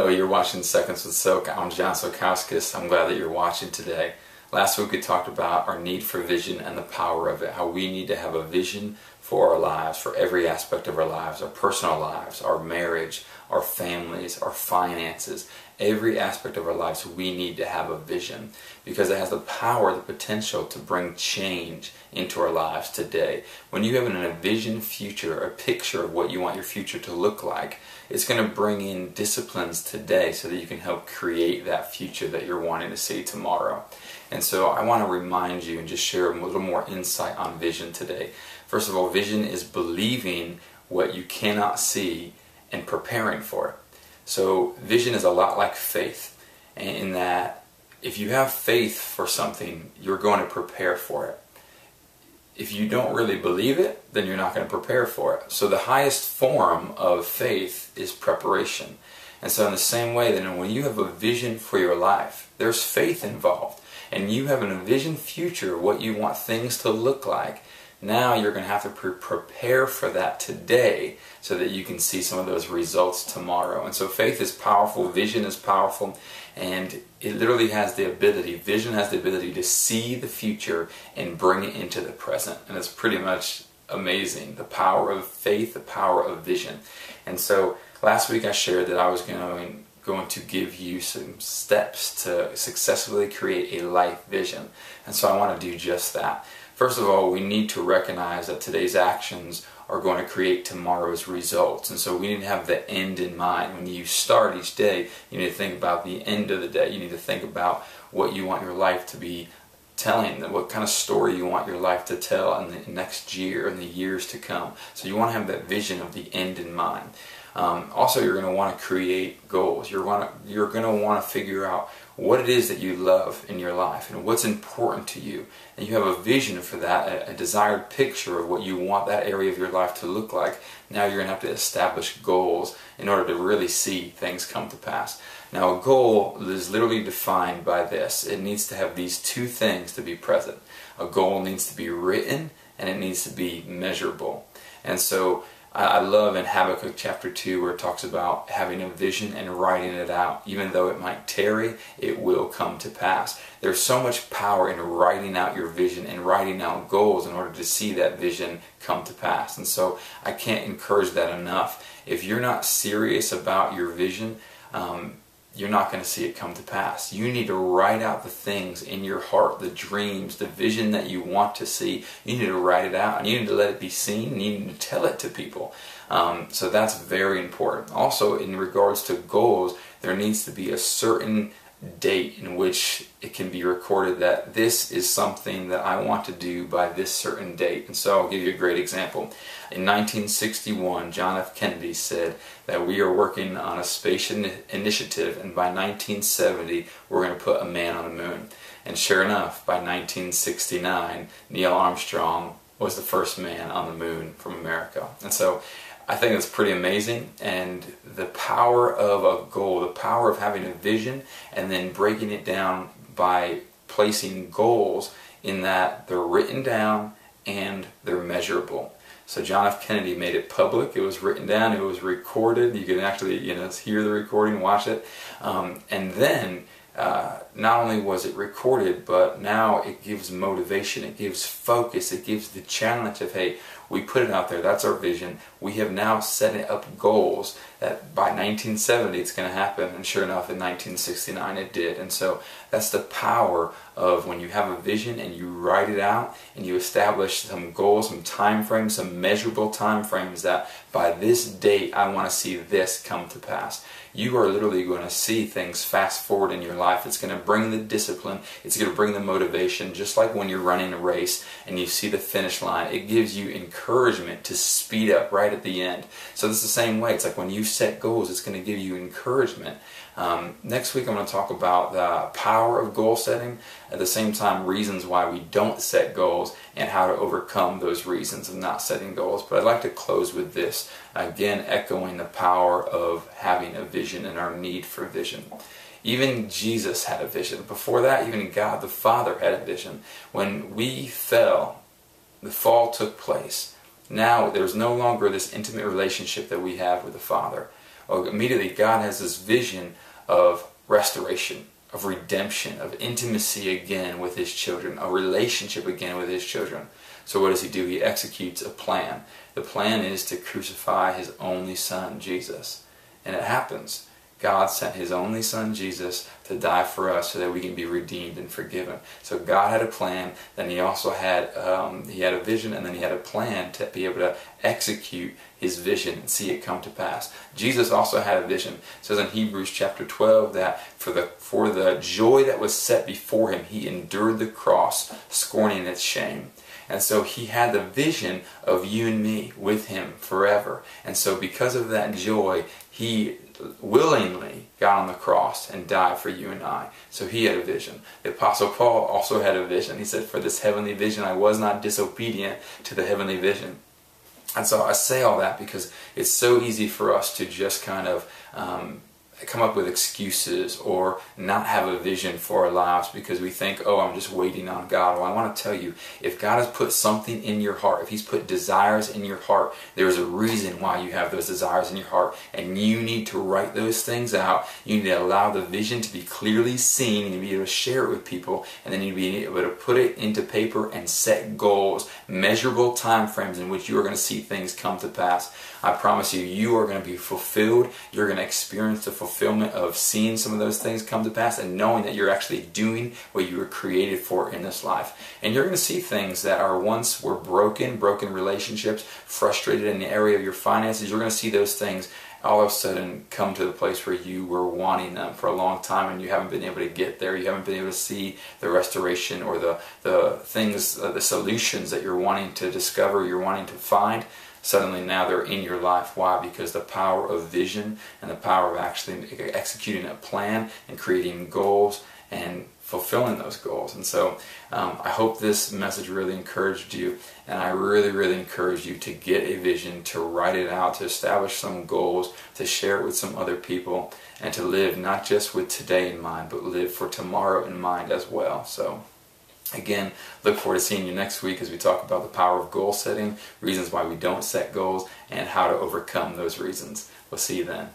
Hello, you're watching Seconds with Silk. I'm John Silkauskas. I'm glad that you're watching today. Last week we talked about our need for vision and the power of it, how we need to have a vision for our lives, for every aspect of our lives, our personal lives, our marriage, our families, our finances, every aspect of our lives. We need to have a vision because it has the power, the potential to bring change into our lives today. When you have an envisioned future, a picture of what you want your future to look like, it's going to bring in disciplines today so that you can help create that future that you're wanting to see tomorrow. And so I want to remind you and just share a little more insight on vision today. First of all, vision is believing what you cannot see and preparing for it. So vision is a lot like faith in that if you have faith for something, you're going to prepare for it. If you don't really believe it, then you're not going to prepare for it. So the highest form of faith is preparation. And so in the same way, then when you have a vision for your life, there's faith involved. And you have an envisioned future, what you want things to look like. Now you're going to have to prepare for that today so that you can see some of those results tomorrow. And so faith is powerful, vision is powerful, and it literally has the ability, vision has the ability to see the future and bring it into the present. And it's pretty much amazing, the power of faith, the power of vision. And so last week I shared that I was going to give you some steps to successfully create a life vision. And so I want to do just that. First of all, we need to recognize that today's actions are going to create tomorrow's results. And so we need to have the end in mind. When you start each day, you need to think about the end of the day. You need to think about what you want your life to be telling, what kind of story you want your life to tell in the next year and the years to come. So you want to have that vision of the end in mind. Also, you're going to want to create goals. You're going to want to figure out what it is that you love in your life and what's important to you. And you have a vision for that, a desired picture of what you want that area of your life to look like. Now you're going to have to establish goals in order to really see things come to pass. Now a goal is literally defined by this. It needs to have these two things to be present. A goal needs to be written and it needs to be measurable. And so I love in Habakkuk chapter 2 where it talks about having a vision and writing it out. Even though it might tarry, it will come to pass. There's so much power in writing out your vision and writing out goals in order to see that vision come to pass. And so I can't encourage that enough. If you're not serious about your vision, you're not going to see it come to pass. You need to write out the things in your heart, the dreams, the vision that you want to see. You need to write it out and you need to let it be seen and you need to tell it to people. So that's very important. Also, in regards to goals, there needs to be a certain date in which it can be recorded that this is something that I want to do by this certain date. And so I'll give you a great example. In 1961, John F. Kennedy said that we are working on a space initiative and by 1970 we're going to put a man on the moon. And sure enough, by 1969, Neil Armstrong was the first man on the moon from America. And so I think it's pretty amazing, and the power of a goal, the power of having a vision and then breaking it down by placing goals in that they're written down and they're measurable. So John F. Kennedy made it public, it was written down, it was recorded, you can actually hear the recording, watch it, and then not only was it recorded, but now it gives motivation, it gives focus, it gives the challenge of, hey, we put it out there, that's our vision. We have now set up goals that by 1970 it's going to happen, and sure enough in 1969 it did. And so that's the power of when you have a vision and you write it out and you establish some goals, some time frames, some measurable time frames that by this date I want to see this come to pass. You are literally going to see things fast forward in your life. It's going to bring the discipline, it's going to bring the motivation, just like when you're running a race and you see the finish line. It gives you encouragement to speed up right at the end. So it's the same way. It's like when you set goals, it's going to give you encouragement. Next week I'm going to talk about the power of goal setting, at the same time reasons why we don't set goals and how to overcome those reasons of not setting goals. But I'd like to close with this, again echoing the power of having a vision and our need for vision. Even Jesus had a vision. Before that, even God the Father had a vision. When we fell, the fall took place. Now there's no longer this intimate relationship that we have with the Father. Well, immediately God has this vision of restoration, of redemption, of intimacy again with his children, a relationship again with his children. So what does he do? He executes a plan. The plan is to crucify his only son, Jesus. And it happens. God sent his only son, Jesus, to die for us so that we can be redeemed and forgiven. So God had a plan, then he also had he had a vision, and then he had a plan to be able to execute his vision and see it come to pass. Jesus also had a vision. It says in Hebrews chapter 12 that for the joy that was set before him, he endured the cross, scorning its shame. And so he had the vision of you and me with him forever. And so because of that joy, he willingly got on the cross and died for you and I. So he had a vision. The Apostle Paul also had a vision. He said, for this heavenly vision, I was not disobedient to the heavenly vision. And so I say all that because it's so easy for us to just kind of come up with excuses or not have a vision for our lives because we think, oh, I'm just waiting on God. Well, I want to tell you, if God has put something in your heart, if he's put desires in your heart, there's a reason why you have those desires in your heart, and you need to write those things out. You need to allow the vision to be clearly seen, and you need to be able to share it with people, and then you need to be able to put it into paper and set goals, measurable time frames in which you are going to see things come to pass. I promise you, you are going to be fulfilled. You're going to experience the fulfillment of seeing some of those things come to pass and knowing that you're actually doing what you were created for in this life. And you're going to see things that are once were broken relationships, frustrated in the area of your finances. You're going to see those things all of a sudden come to the place where you were wanting them for a long time and you haven't been able to get there. You haven't been able to see the restoration or the things, the solutions that you're wanting to discover, you're wanting to find. Suddenly now they're in your life. Why? Because the power of vision and the power of actually executing a plan and creating goals and fulfilling those goals. And so I hope this message really encouraged you, and I really encourage you to get a vision, to write it out, to establish some goals, to share it with some other people, and to live not just with today in mind, but live for tomorrow in mind as well. So again, look forward to seeing you next week as we talk about the power of goal setting, reasons why we don't set goals, and how to overcome those reasons. We'll see you then.